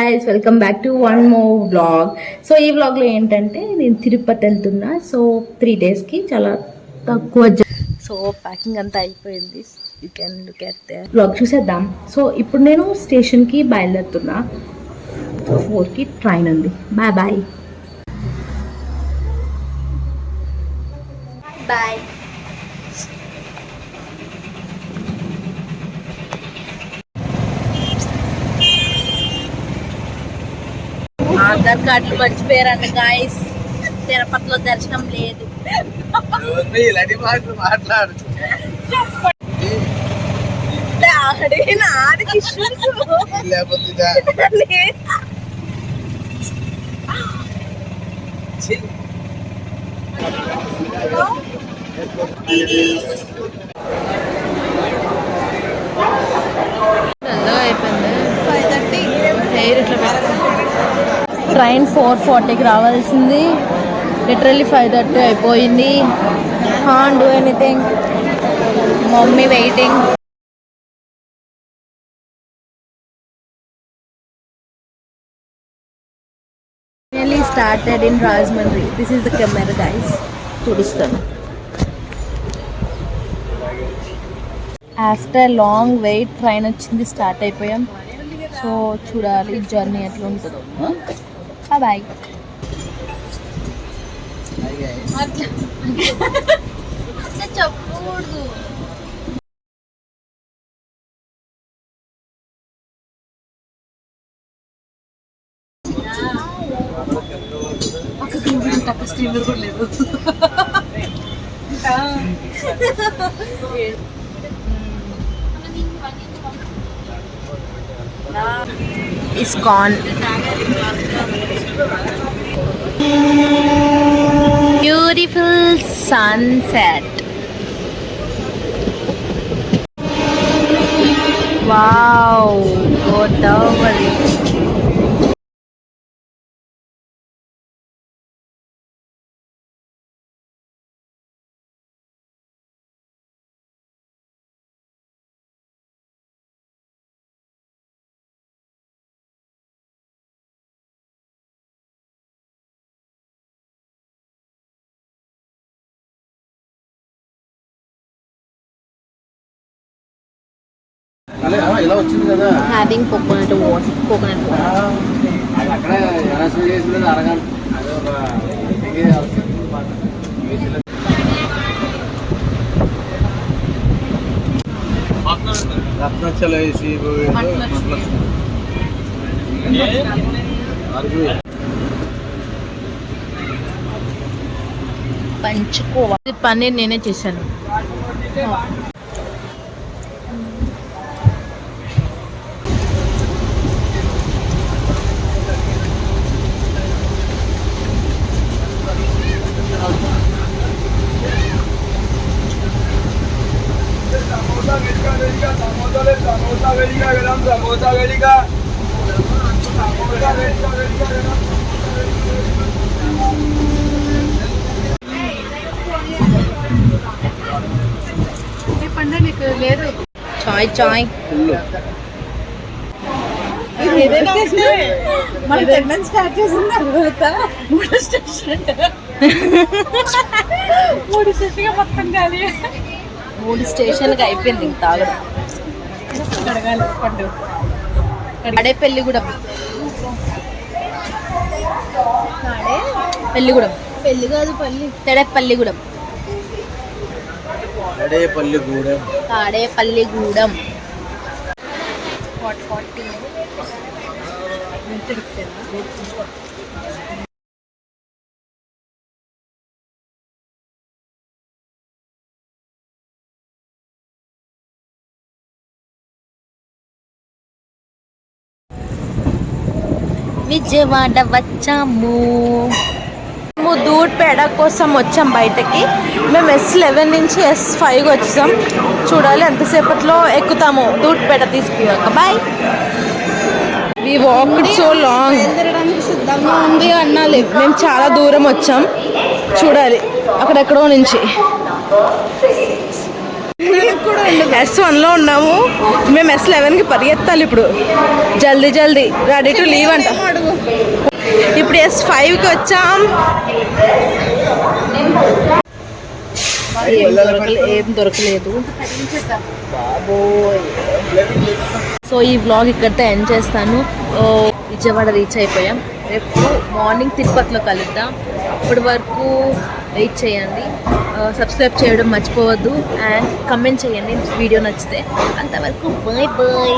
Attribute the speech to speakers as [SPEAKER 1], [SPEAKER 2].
[SPEAKER 1] Guys welcome back to one more vlog. So ఈ వ్లాగ్లో ఏంటంటే నేను తిరుపతి వెళ్తున్నా. సో 3 daysకి చాలా తక్కువ. సో ప్యాకింగ్ అంతా అయిపోయింది. You can look at the vlog చూసేద్దాం. సో ఇప్పుడు నేను స్టేషన్కి బయలుదేరుతున్నా. 4కి ట్రైన్ ఉంది. Bye bye bye. ఆధార్ కార్డులు మర్చిపోయారంట గాయస్. తిరుపతిలో దర్శనం లేదు.
[SPEAKER 2] మాట్లాడు ట్రైన్ 4:40కి రావాల్సింది. లిటరల్లీ 5:30 అయిపోయింది. Can't do anything. Mummy waiting. Finally started in Rajahmundry. This is the camera guys. చూపిస్తాను. ఆఫ్టర్ లాంగ్ వెయిట్ ట్రైన్ వచ్చింది. స్టార్ట్ అయిపోయాం. సో చూడాలి జర్నీ ఎట్లా ఉంటుందో. బాయ్. చెప్పకూడదు. స్ట్రీమర్ కూడా లేదు. ISKCON. Beautiful sunset. Wow, Godavari. Having coconut water. పంచుకోవా. Paneer నేనే చేశాను. లేదు చాయ్ చాయ్. స్టార్ట్ చేసిన తర్వాత 3 స్టేషన్ మొత్తం ఖాళీ. 3 స్టేషన్కి అయిపోయింది ఇంక తాగడం. పెళ్ళిగూడెం. పెళ్ళిగూడెం. పెళ్ళి కాదు పల్లి. తెడపల్లిగూడెం. తాడేపల్లిగూడెం. విజయవాడ వచ్చాము. మేము దూద్పేట కోసం వచ్చాం బయటకి. మేము S11 నుంచి S5 వచ్చాం. చూడాలి ఎంతసేపట్లో ఎక్కుతాము దూద్పేట తీసుకున్నాక. బాయ్. వి వాక్డ్ సో లాంగ్. సిద్ధంగా ఉంది అన్నాలి. మేము చాలా దూరం వచ్చాం. చూడాలి అక్కడెక్కడో నుంచి. S1లో ఉన్నాము, మేము S11కి పరిగెత్తాలి ఇప్పుడు. జల్దీ జల్దీ రెడీ టు లీవ్ అంట. ఇప్పుడు S5కి వచ్చాం. ఏం దొరకలేదు బాబోయ్. సో ఈ వ్లాగ్ ఇక్కడితో ఎండ్ చేస్తాను. విజయవాడ రీచ్ అయిపోయాం. రేపు మార్నింగ్ తిరుపతిలో కలుద్దాం. అప్పటి వరకు వెయిట్ చేయండి. సబ్స్క్రైబ్ చేయడం మర్చిపోవద్దు అండ్ కమెంట్ చేయండి వీడియో నచ్చితే. అంతవరకు బాయ్ బాయ్.